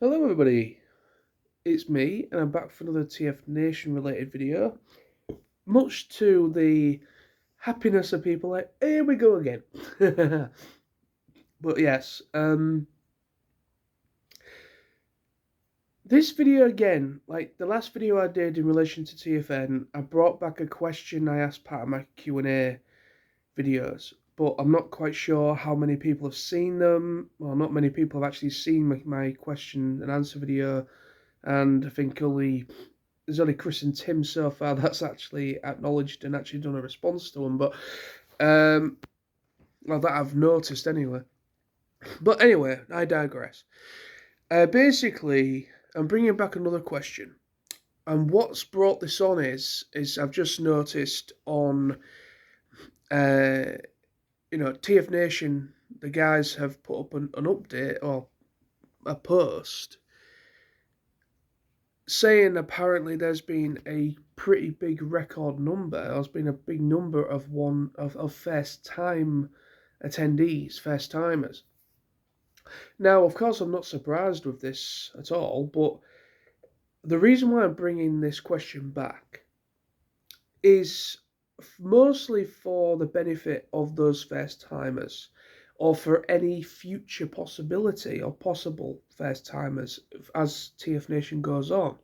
Hello everybody, it's me and I'm back for another TFNation related video. Much to the happiness of people like, here we go again. But yes, this video again, like the last video I did in relation to TFN, I brought back a question I asked part of my Q&A videos, but I'm not quite sure how many people have seen them. Well, not many people have actually seen my question and answer video, and I think there's only Chris and Tim so far that's actually acknowledged and actually done a response to them. But well, that I've noticed anyway. But anyway, I digress. Basically, I'm bringing back another question, and what's brought this on is I've just noticed on uh, TFNation, the guys have put up an update or a post saying apparently there's been a pretty big record number. There's been a big number of first time attendees, first timers. Now, of course, I'm not surprised with this at all, but the reason why I'm bringing this question back is mostly for the benefit of those first timers or for any future possibility or possible first timers as TF Nation goes on.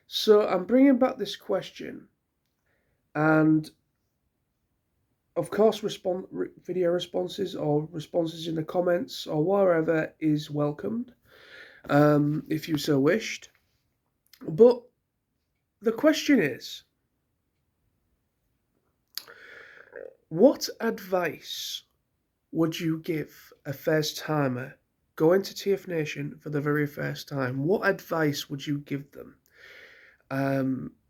So I'm bringing back this question, and of course, video responses or responses in the comments or wherever is welcomed, if you so wished. But the question is, what advice would you give a first timer going to TF Nation for the very first time? What advice would you give them?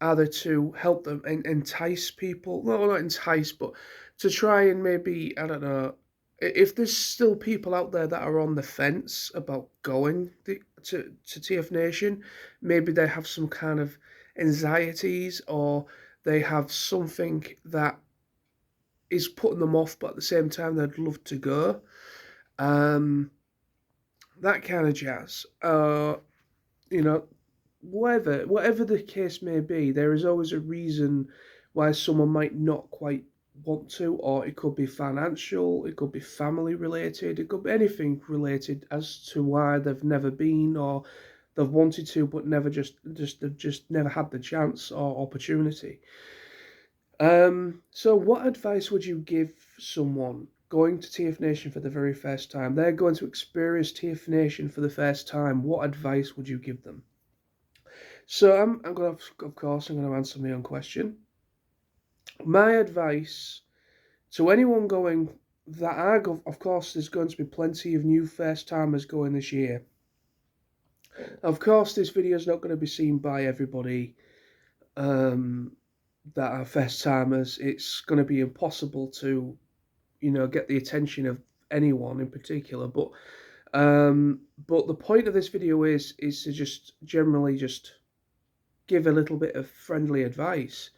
Either to help them entice people, no, not entice, but to try and maybe, I don't know, if there's still people out there that are on the fence about going to TF Nation, maybe they have some kind of anxieties or they have something that is putting them off, but at the same time they'd love to go. Um, that kind of jazz. You know, whatever the case may be, there is always a reason why someone might not quite want to, or it could be financial, it could be family related, it could be anything related as to why they've never been or they've wanted to but never they've just never had the chance or opportunity. So what advice would you give someone going to TF Nation for the very first time? They're going to experience TF Nation for the first time. What advice would you give them? So I'm going to, of course, I'm going to answer my own question. My advice to anyone going that I go, of course, there's going to be plenty of new first timers going this year. Of course, this video is not going to be seen by everybody that are first timers. It's going to be impossible to, get the attention of anyone in particular. But the point of this video is to just generally just give a little bit of friendly advice.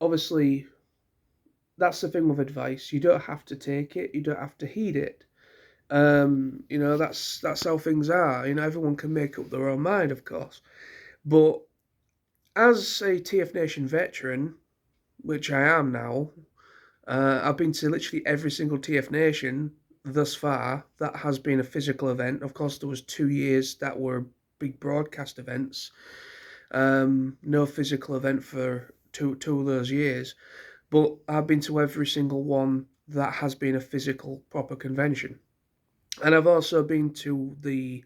Obviously, that's the thing with advice. You don't have to take it. You don't have to heed it. That's how things are. Everyone can make up their own mind, of course. But as a TF Nation veteran, which I am now, I've been to literally every single TF Nation thus far that has been a physical event. Of course, there was 2 years that were big broadcast events. No physical event for two of those years, but I've been to every single one that has been a physical proper convention. And I've also been to the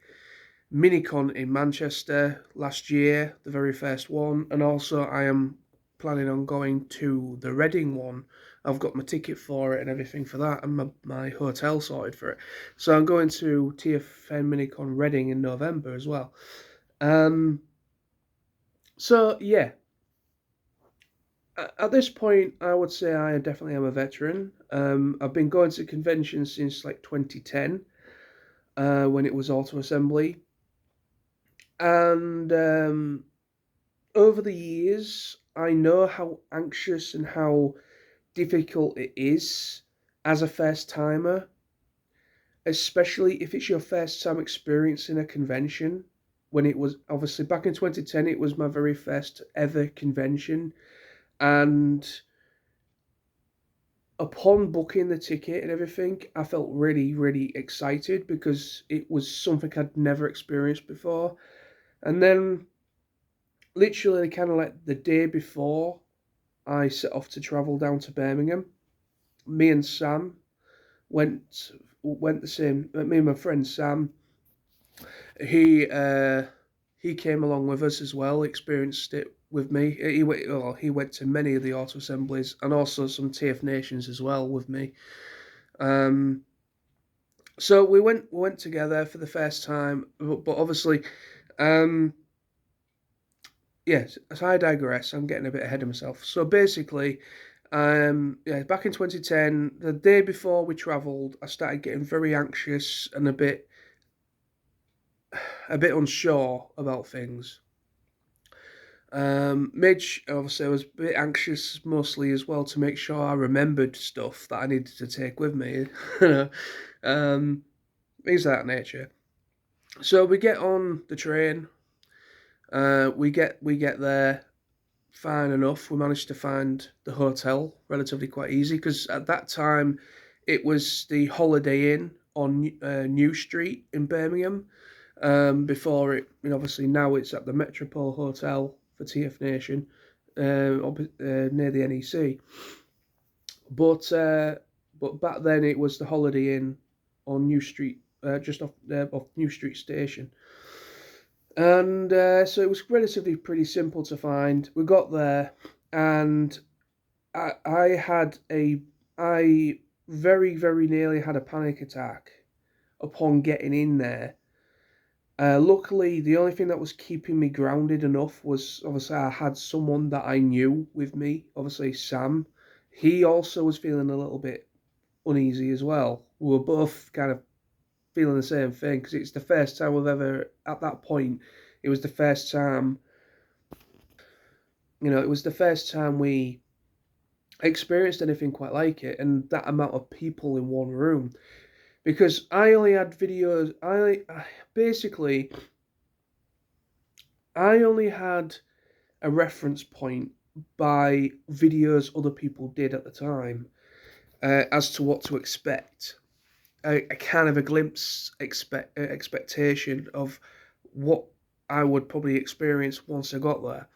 Mini-Con in Manchester last year, the very first one, and also I am planning on going to the Reading one. I've got my ticket for it and everything for that, and my hotel sorted for it. So I'm going to TFN-Mini-Con Reading in November as well. So yeah, at this point, I would say I definitely am a veteran. I've been going to conventions since like 2010, when it was Auto Assembly, and over the years, I know how anxious and how difficult it is as a first timer. especially if it's your first time experiencing a convention. When it was obviously back in 2010, it was my very first ever convention, and upon booking the ticket and everything, I felt really, really excited because it was something I'd never experienced before. And then, literally, kind of like the day before I set off to travel down to Birmingham, me and Sam went the same. Me and my friend Sam, he uh, he came along with us as well, experienced it with me. He went to many of the auto assemblies and also some TF-Nations as well with me. Um, so we went together for the first time, but obviously, um, yes. So I digress. I'm getting a bit ahead of myself. So basically, yeah, back in 2010, the day before we travelled, I started getting very anxious and a bit unsure about things. Midge, obviously, I was a bit anxious mostly as well to make sure I remembered stuff that I needed to take with me. You know, um, things of that nature. So we get on the train. We get there fine enough. We managed to find the hotel relatively quite easy because at that time it was the Holiday Inn on New Street in Birmingham. Before it, obviously now it's at the Metropole Hotel for TFNation, near the NEC. But uh, but back then it was the Holiday Inn on New Street, just off New Street Station. And so it was relatively pretty simple to find. We got there, and I had I very, very nearly had a panic attack upon getting in there. Luckily, the only thing that was keeping me grounded enough was obviously I had someone that I knew with me, obviously Sam. He also was feeling a little bit uneasy as well. We were both kind of feeling the same thing because it's the first time we've ever, at that point, it was the first time, it was the first time we experienced anything quite like it, and that amount of people in one room. Because I only had videos, basically, I only had a reference point by videos other people did at the time as to what to expect. A kind of a glimpse expectation of what I would probably experience once I got there.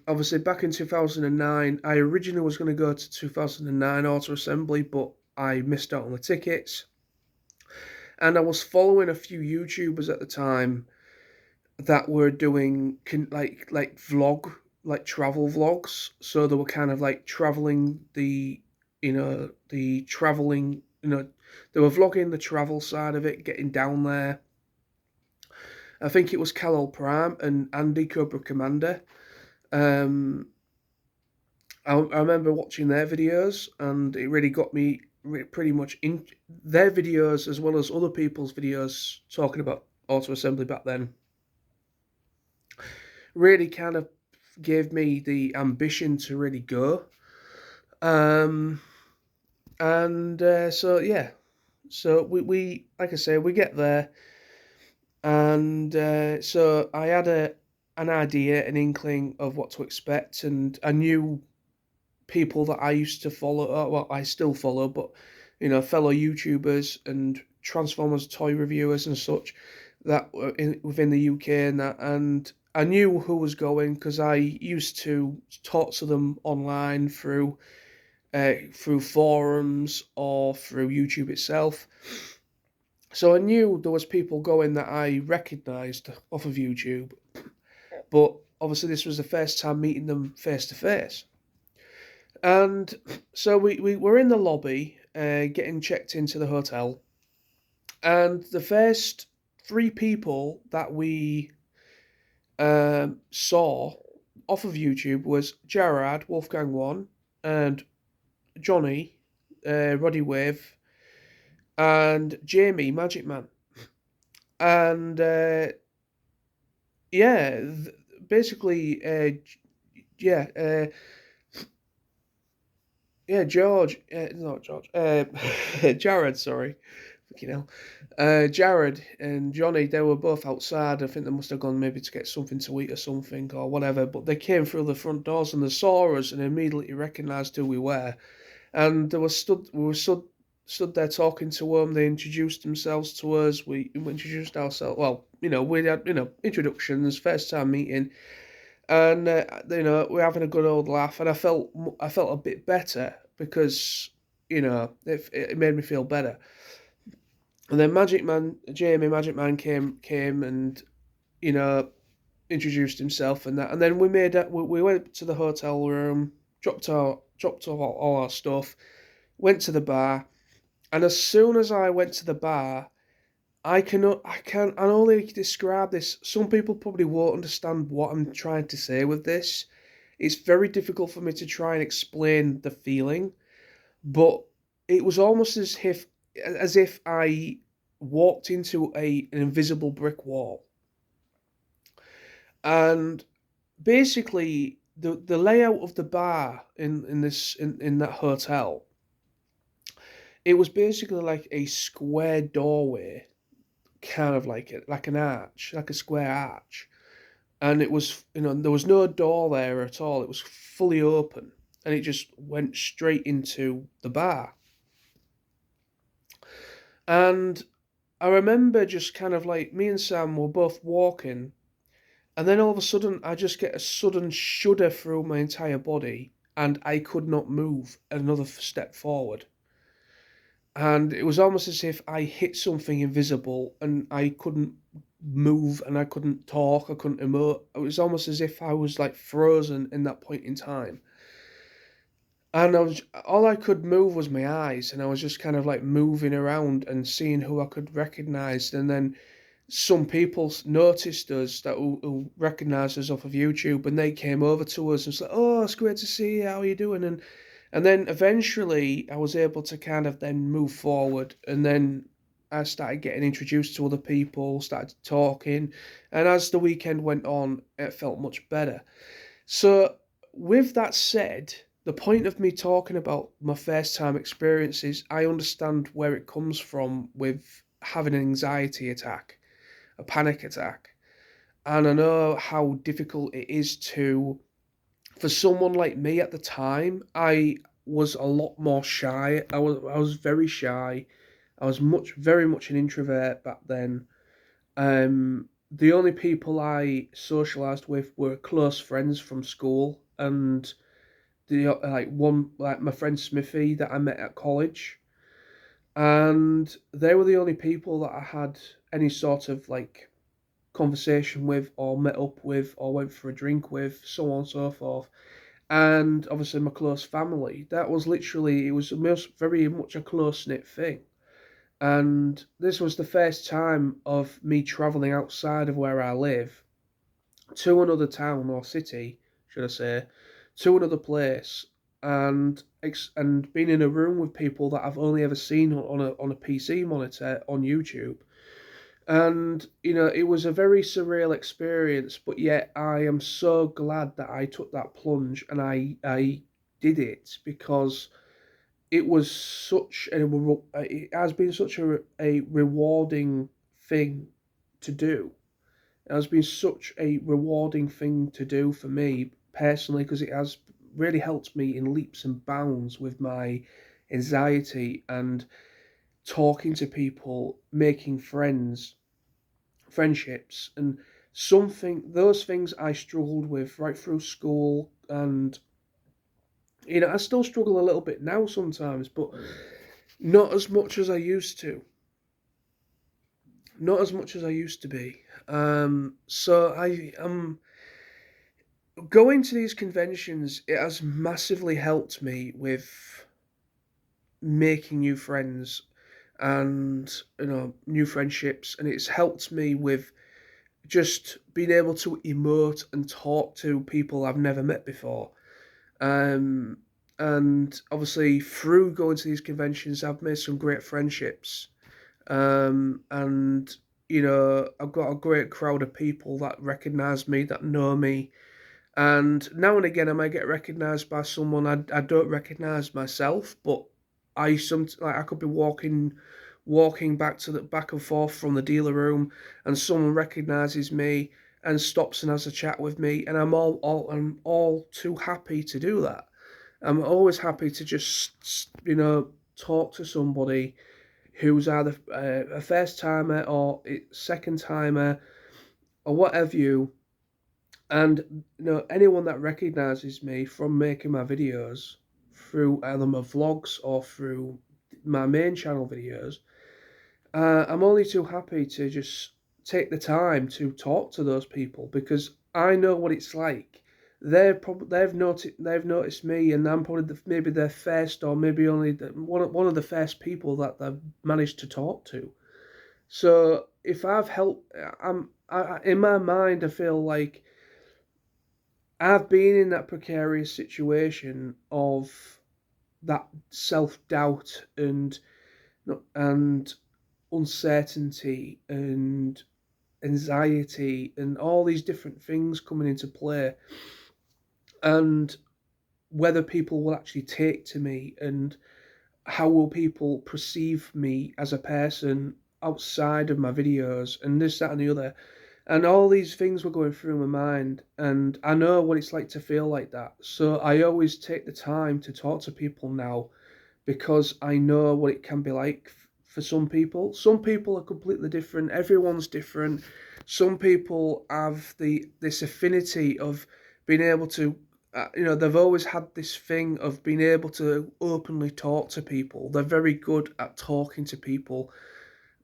Obviously, back in 2009, I originally was going to go to 2009 Auto Assembly, but I missed out on the tickets. And I was following a few YouTubers at the time that were doing like travel vlogs. So they were kind of like traveling the traveling, they were vlogging the travel side of it, getting down there. I think it was Calol Prime and Andy Cobra Commander. Um, I remember watching their videos, and it really got me pretty much in their videos as well as other people's videos talking about auto assembly back then. Really kind of gave me the ambition to really go. Um, and so yeah, so we like I say, we get there, and so I had an idea, an inkling of what to expect, and I knew people that I used to follow, well, I still follow, but fellow YouTubers and Transformers toy reviewers and such that were within the UK and that, and I knew who was going because I used to talk to them online through forums or through YouTube itself. So I knew there was people going that I recognised off of YouTube, but obviously this was the first time meeting them face to face. And so we were in the lobby, getting checked into the hotel, and the first three people that we saw off of YouTube was Gerard, Wolfgang One, and Johnny, Roddy Wave, and Jamie, Magic Man. And yeah, basically, yeah, yeah, George, not George, Jared, sorry, fucking hell. Jared and Johnny, they were both outside. I think they must have gone maybe to get something to eat or something or whatever. But they came through the front doors and they saw us and immediately recognised who we were. And we were stood there talking to them. They introduced themselves to us. We introduced ourselves. Well, we had introductions, first time meeting, and we're having a good old laugh. And I felt a bit better because it made me feel better. And then Magic Man came and you know introduced himself and that, and then we went to the hotel room, dropped off all our stuff, went to the bar, and as soon as I went to the bar, I only describe this. Some people probably won't understand what I'm trying to say with this. It's very difficult for me to try and explain the feeling, but it was almost as if I walked into an invisible brick wall. And basically the layout of the bar in that hotel, it was basically like a square doorway, kind of like an arch, like a square arch. And it was, there was no door there at all. It was fully open and it just went straight into the bar. And I remember just kind of like me and Sam were both walking, and then all of a sudden I just get a sudden shudder through my entire body, and I could not move another step forward. And it was almost as if I hit something invisible and I couldn't move and I couldn't talk, I couldn't emote. It was almost as if I was like frozen in that point in time. And all I could move was my eyes, and I was just kind of like moving around and seeing who I could recognize. And then some people noticed us who recognised us off of YouTube, and they came over to us and said, "Oh, it's great to see you. How are you doing?" And then eventually I was able to kind of then move forward, and then I started getting introduced to other people, started talking, and as the weekend went on, it felt much better. So, with that said, the point of me talking about my first time experiences, I understand where it comes from with having an anxiety attack, a panic attack. And I know how difficult it is for someone like me at the time. I was a lot more shy. I was very shy. I was very much an introvert back then. The only people I socialized with were close friends from school, and like my friend Smithy that I met at college, and they were the only people that I had any sort of like conversation with or met up with or went for a drink with, so on and so forth. And obviously my close family. That was literally, it was very much a close knit thing. And this was the first time of me travelling outside of where I live to another town or city, should I say, to another place, and being in a room with people that I've only ever seen on a PC monitor on YouTube. And it was a very surreal experience, but yet I am so glad that I took that plunge and I did it, because it has been such a rewarding thing to do. It has been such a rewarding thing to do for me personally, because it has really helped me in leaps and bounds with my anxiety and talking to people, making friendships, and those things I struggled with right through school. And I still struggle a little bit now sometimes, but not as much as I used to. Not as much as I used to be. So I am going to these conventions. It has massively helped me with making new friends and new friendships, and it's helped me with just being able to emote and talk to people I've never met before. Um, and obviously, through going to these conventions, I've made some great friendships. And I've got a great crowd of people that recognise me, that know me, And now and again, I might get recognised by someone I don't recognise myself, but I could be walking back and forth from the dealer room, and someone recognises me and stops and has a chat with me, and I'm all too happy to do that. I'm always happy to just talk to somebody who's either a first timer or second timer or whatever you. And anyone that recognises me from making my videos through either my vlogs or through my main channel videos, I'm only too happy to just take the time to talk to those people because I know what it's like. They've noticed me, and I'm probably maybe their first or maybe only one of the first people that they've managed to talk to. So if I've helped, in my mind I feel like I've been in that precarious situation of that self doubt and uncertainty and anxiety and all these different things coming into play, and whether people will actually take to me and how will people perceive me as a person outside of my videos and this, that, and the other. And all these things were going through my mind, and I know what it's like to feel like that. So I always take the time to talk to people now because I know what it can be like for some people. Some people are completely different. Everyone's different. Some people have this affinity of being able to, they've always had this thing of being able to openly talk to people. They're very good at talking to people.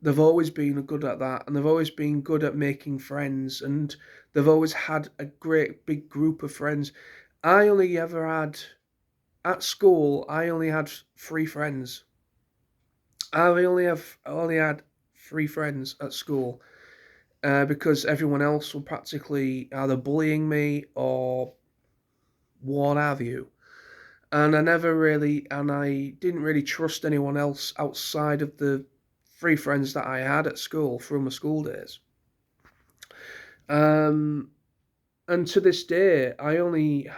They've always been good at that, and they've always been good at making friends, and they've always had a great big group of friends. I only ever had At school, I only had three friends. I only had three friends at school because everyone else were practically either bullying me or what have you. And I didn't really trust anyone else outside of the three friends that I had at school through my school days. Um, and to this day, I only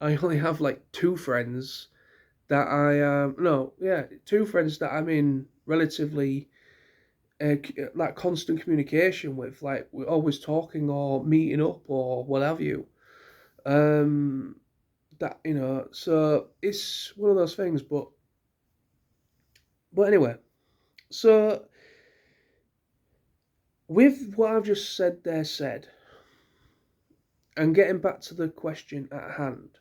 have like two friends that I no, yeah, two friends that I'm in relatively like constant communication with, like we're always talking or meeting up or what have you. Um, so it's one of those things. But anyway, so with what I've just said, and getting back to the question at hand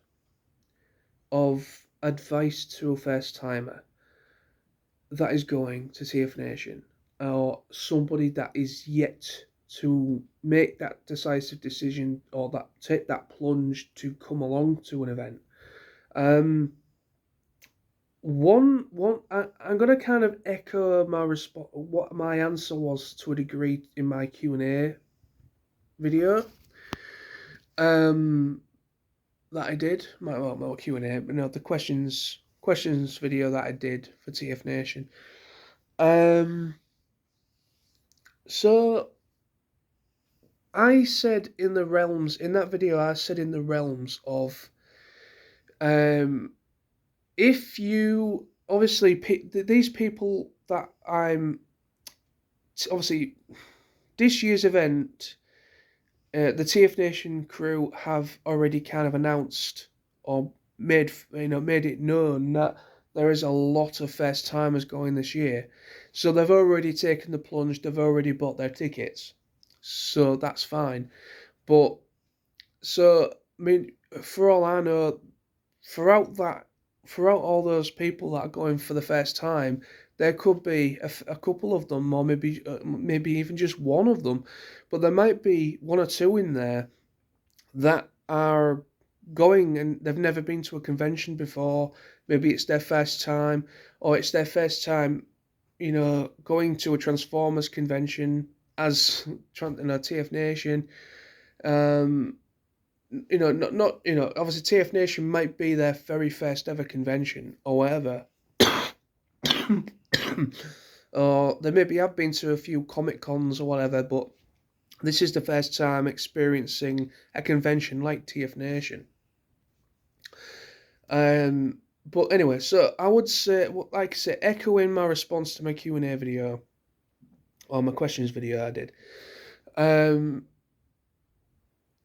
of advice to a first timer that is going to TFNation, or somebody that is yet to make that decisive decision or that take that plunge to come along to an event. I'm going to kind of echo my response, what my answer was to a degree in my Q&A video. That I did my Q&A, but no, the questions video that I did for TFNation. So I said in that video, I said in the realms of, if you obviously these people that obviously this year's event, the TFNation crew have already kind of announced or made it known that there is a lot of first timers going this year. So they've already taken the plunge, they've already bought their tickets. So that's fine. But so I mean, for all I know, throughout that throughout all those people that are going for the first time, there could be a couple of them, or maybe even just one of them, but there might be one or two in there that are going and they've never been to a convention before. Maybe it's their first time, or it's their first time, going to a Transformers convention as TFNation. Obviously TFNation might be their very first ever convention or whatever. Or they maybe have been to a few Comic Cons or whatever, but This is the first time experiencing a convention like TFNation. But anyway, so I would say, like I say, echoing my response to my Q&A video, or my questions video I did.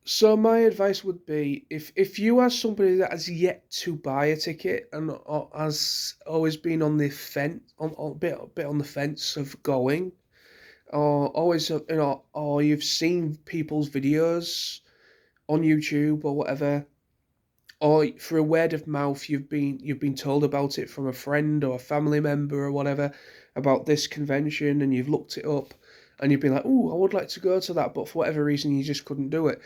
So my advice would be, if you are somebody that has yet to buy a ticket and or has always been on the fence, on a bit on the fence of going, or always or you've seen people's videos on YouTube or whatever, or through word of mouth you've been told about it from a friend or a family member or whatever about this convention, and you've looked it up and you've been like, oh, I would like to go to that, but for whatever reason you just couldn't do it.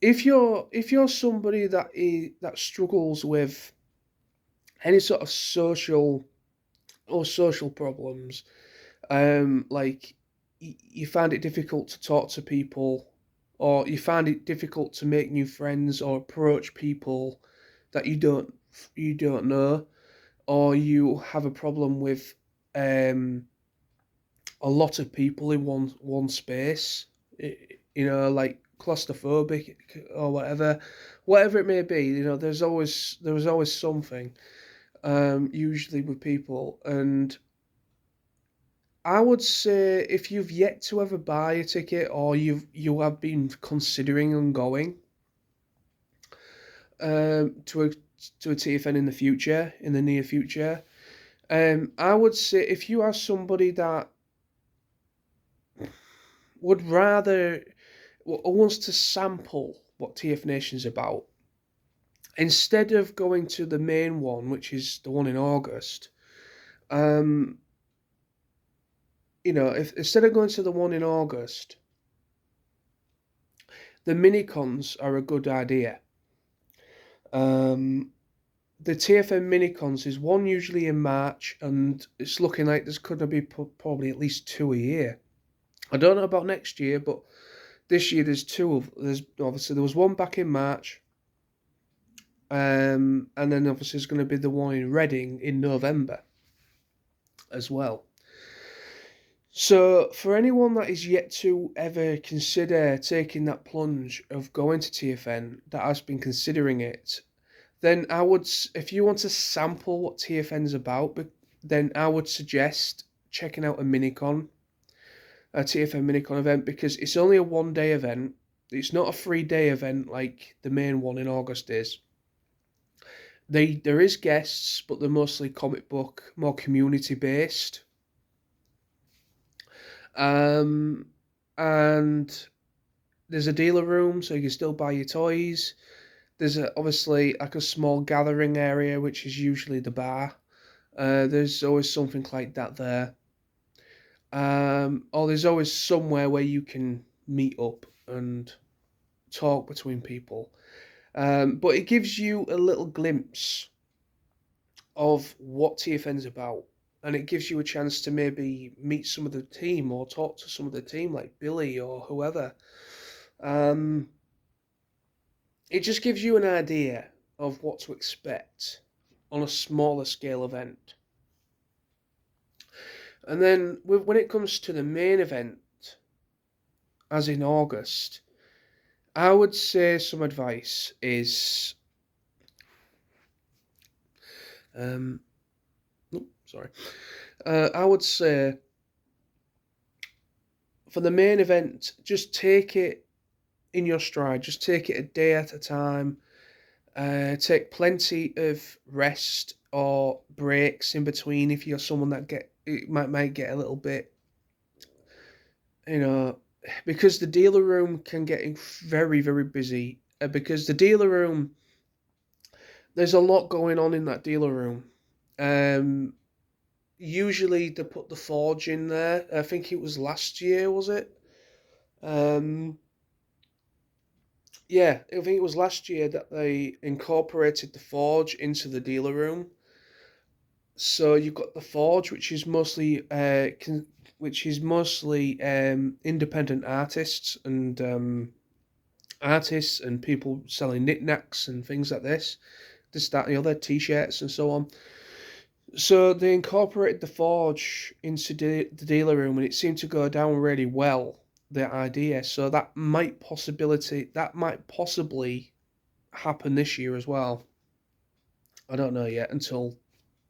If you're somebody that struggles with any sort of social problems, like you find it difficult to talk to people, or you find it difficult to make new friends or approach people that you don't know, or you have a problem with um, a lot of people in one space, like claustrophobic or whatever it may be. There's always something, usually with people. And I would say, if you've yet to ever buy a ticket, or you have been considering on going to a TFN in the future, in the near future, I would say, if you are somebody that would rather, or wants to sample what TFNation is about, instead of going to the main one, which is the one in August, um, if instead of going to the one in August, the mini-cons are a good idea. Um, the TFN-Mini-Cons is one usually in March, and it's looking like there's going to be probably at least two a year. I don't know about next year, but this year there's obviously there was one back in March, and then obviously there's going to be the one in Reading in November as well. So for anyone that is yet to ever consider taking that plunge of going to TFN, that has been considering it, then if you want to sample what TFN's about, then I would suggest checking out a TFN Mini-Con event, because it's only a 1 day event. It's not a 3 day event like the main one in August is. There is guests, but they're mostly comic book, more community based. And there's a dealer room, so you can still buy your toys. There's obviously like a small gathering area, which is usually the bar. There's always something like that there. Or there's always somewhere where you can meet up and talk between people. But it gives you a little glimpse of what TFN's about, and it gives you a chance to maybe meet some of the team or talk to some of the team, like Billy or whoever. It just gives you an idea of what to expect on a smaller scale event. And then when it comes to the main event, as in August, I would say some advice is, sorry. I would say for the main event, just take it in your stride. Just take it a day at a time. Take plenty of rest or breaks in between if you're someone that might get a little bit, because the dealer room can get very, very busy. Because the dealer room, there's a lot going on in that dealer room. Usually they put the Forge in there. I think it was last year, was it? Yeah, I think it was last year that they incorporated the Forge into the dealer room. So you've got the Forge, which is mostly independent artists and people selling knickknacks and things like this, that, and the other, T-shirts and so on. So they incorporated the Forge into the dealer room, and it seemed to go down really well the idea. So that might possibly happen this year as well. I don't know yet until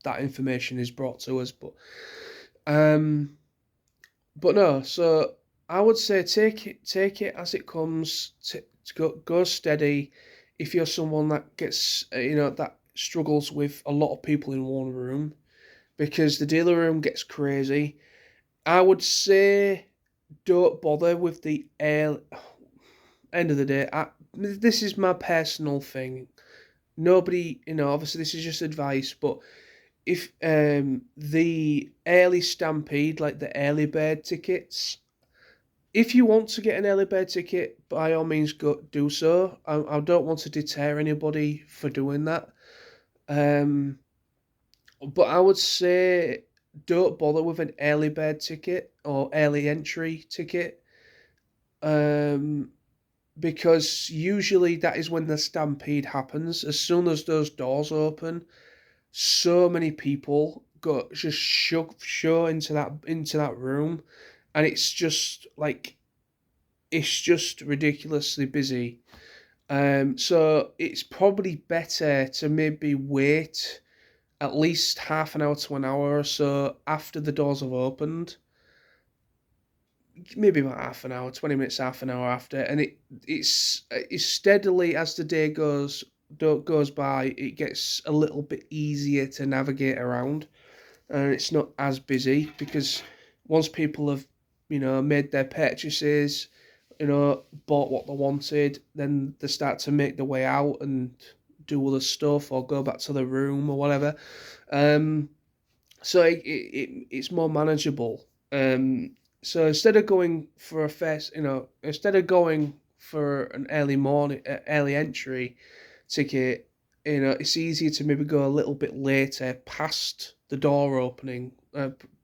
that information is brought to us, um, but no. So I would say take it as it comes. Go steady. If you're someone that gets that struggles with a lot of people in one room, because the dealer room gets crazy. I would say don't bother with the air. End of the day, this is my personal thing. Nobody, obviously this is just advice, but if the early stampede, like the early bird tickets, if you want to get an early bird ticket, by all means go do so. I don't want to deter anybody for doing that. Um, but I would say don't bother with an early bird ticket or early entry ticket. Um, because usually that is when the stampede happens. As soon as those doors open, so many people go just show into that room, and it's just ridiculously busy. So it's probably better to maybe wait at least half an hour to an hour or so after the doors have opened, maybe about half an hour, 20 minutes, half an hour after, and it's steadily as the day goes by, it gets a little bit easier to navigate around, and it's not as busy because once people have made their purchases, bought what they wanted, then they start to make their way out and do other stuff or go back to the room or whatever. Um, so it's more manageable. So instead of going for an early entry ticket, it's easier to maybe go a little bit later past the door opening,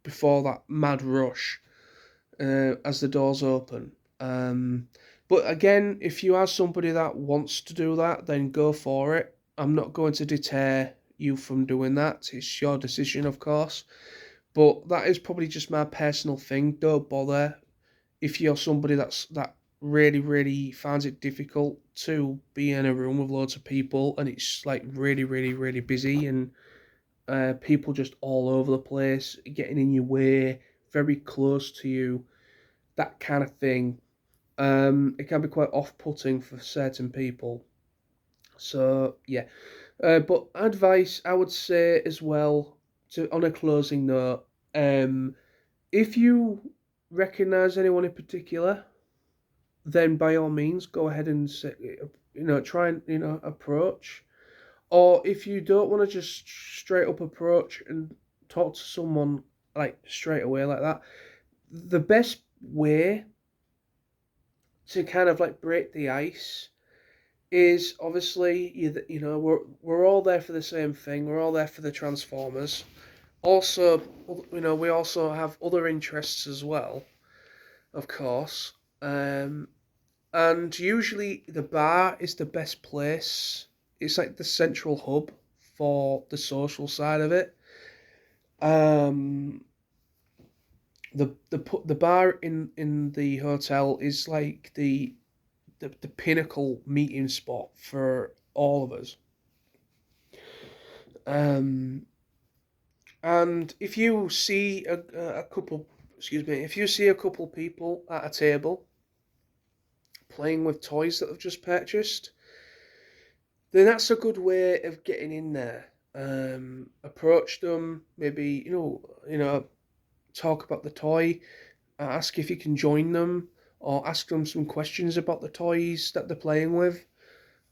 before that mad rush, as the doors open. But again, if you are somebody that wants to do that, then go for it. I'm not going to deter you from doing that. It's your decision, of course. But that is probably just my personal thing. Don't bother if you're somebody that really, really finds it difficult to be in a room with loads of people and it's like really, really, really busy, and people just all over the place, getting in your way, very close to you, that kind of thing. It can be quite off-putting for certain people. So yeah, but advice I would say as well, to on a closing note, if you recognise anyone in particular, then by all means go ahead and say, try and approach. Or if you don't want to just straight up approach and talk to someone like straight away like that, the best way to kind of like break the ice is obviously we're all there for the same thing. We're all there for the Transformers. Also, we also have other interests as well, of course. And usually the bar is the best place. It's like the central hub for the social side of it. Um, the bar in the hotel is like the pinnacle meeting spot for all of us. Um, and if you see a couple, excuse me, if you see a couple people at a table playing with toys that they've just purchased, then that's a good way of getting in there. Approach them, maybe talk about the toy, ask if you can join them, or ask them some questions about the toys that they're playing with,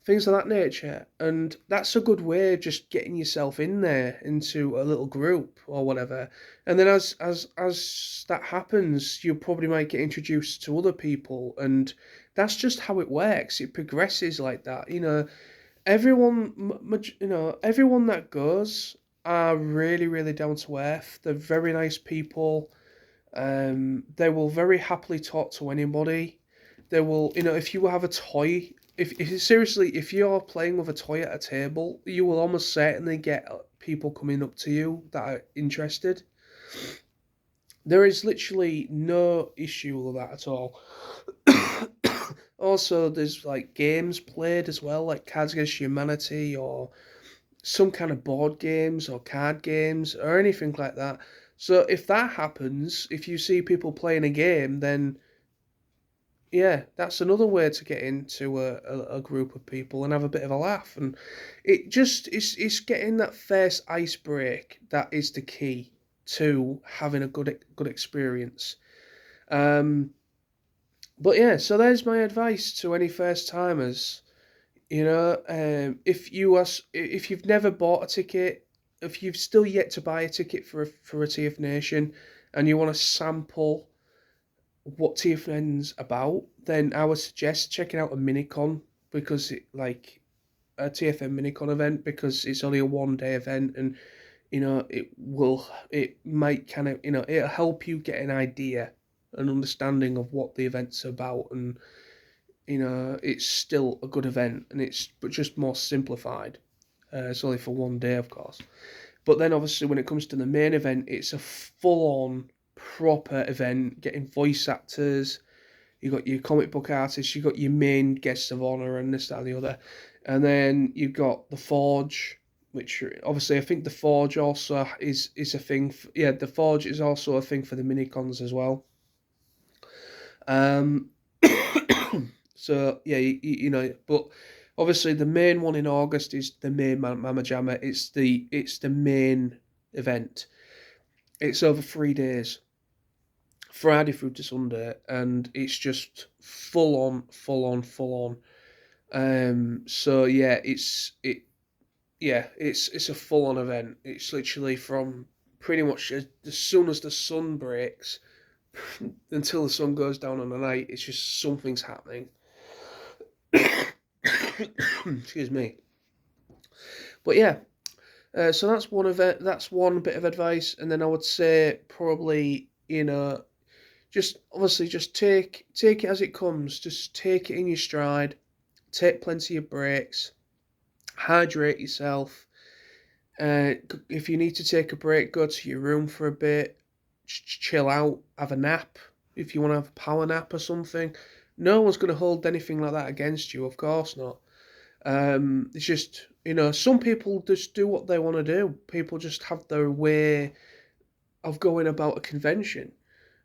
things of that nature. And that's a good way of just getting yourself in there into a little group or whatever. And then as that happens, you probably might get introduced to other people, and that's just how it works. It progresses like that. Everyone that goes are really, really down to earth. They're very nice people. They will very happily talk to anybody. They will, if you have a toy, if you're playing with a toy at a table, you will almost certainly get people coming up to you that are interested. There is literally no issue with that at all. Also, there's like games played as well, like Cards Against Humanity or some kind of board games or card games or anything like that. So if that happens, if you see people playing a game, then yeah, that's another way to get into a group of people and have a bit of a laugh. And it's getting that first ice break that is the key to having a good experience. Um, but yeah, so there's my advice to any first timers. If you've never bought a ticket, if you've still yet to buy a ticket for a TFNation, and you want to sample what TFN's about, then I would suggest checking out a Mini-Con because like a TFN Mini-Con event, because it's only a 1 day event, and it might kind of it'll help you get an idea, an understanding of what the event's about, and it's still a good event, and it's but just more simplified. It's only for 1 day, of course. But then obviously when it comes to the main event, it's a full-on proper event, getting voice actors. You got your comic book artists, you got your main guests of honor, and this, that, and the other, and then you've got the Forge, which obviously I think the Forge also is a thing. Yeah, the Forge is also a thing for the mini cons as well. Um, so yeah, but obviously the main one in August is the main Mama Jamma. It's the main event. It's over 3 days, Friday through to Sunday, and it's just full on, full on, full on. So yeah, it's a full on event. It's literally from pretty much as soon as the sun breaks until the sun goes down on the night. It's just something's happening. Excuse me. But yeah, so that's one event. That's one bit of advice, and then I would say probably just obviously just take it as it comes. Just take it in your stride. Take plenty of breaks. Hydrate yourself. If you need to take a break, go to your room for a bit. Chill out. Have a nap. If you want to have a power nap or something. No one's going to hold anything like that against you. Of course not. It's just, some people just do what they want to do. People just have their way of going about a convention.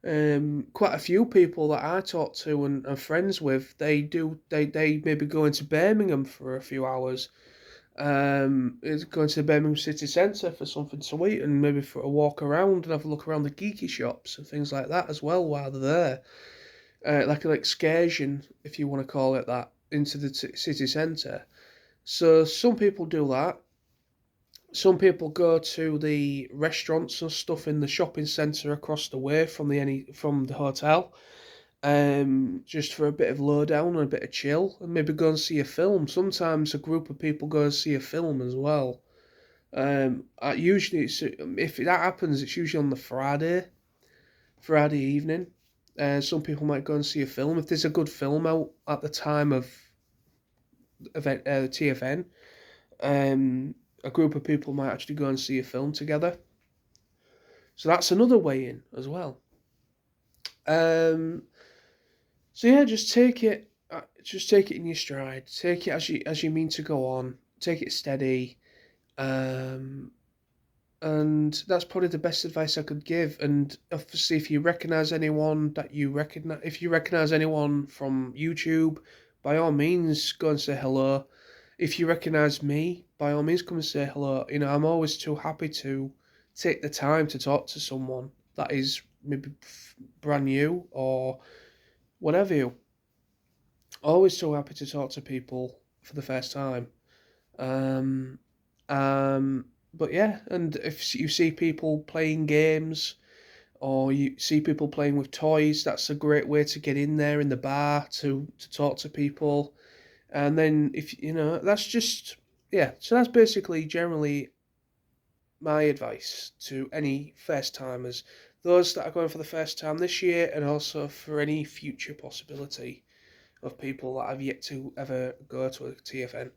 Quite a few people that I talk to and are friends with, they maybe go into Birmingham for a few hours. Is going to the Birmingham city centre for something to eat, and maybe for a walk around and have a look around the geeky shops and things like that as well while they're there. Like an excursion, if you want to call it that, into the city centre. So some people do that. Some people go to the restaurants and stuff in the shopping centre across the way from the hotel, just for a bit of lowdown and a bit of chill, and maybe go and see a film. Sometimes a group of people go and see a film as well. Usually, if that happens, it's usually on the Friday evening. Some people might go and see a film if there's a good film out at the time of event TFN. A group of people might actually go and see a film together. So that's another way in as well. So yeah, just take it in your stride. Take it as you mean to go on. Take it steady. Um, and that's probably the best advice I could give. And obviously, if you recognise anyone if you recognise anyone from YouTube, by all means, go and say hello. If you recognise me, by all means, come and say hello. I'm always too happy to take the time to talk to someone that is maybe brand new or whatever you. Always so happy to talk to people for the first time. Um, but yeah, and if you see people playing games or you see people playing with toys, that's a great way to get in there in the bar to talk to people. And then if that's just yeah. So that's basically generally my advice to any first timers, those that are going for the first time this year, and also for any future possibility of people that have yet to ever go to a TFN.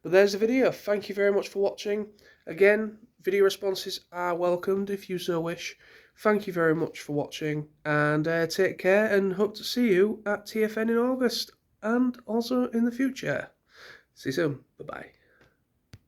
But there's the video. Thank you very much for watching. Again, video responses are welcomed if you so wish. Thank you very much for watching, and take care, and hope to see you at TFN in August, and also in the future. See you soon. Bye-bye.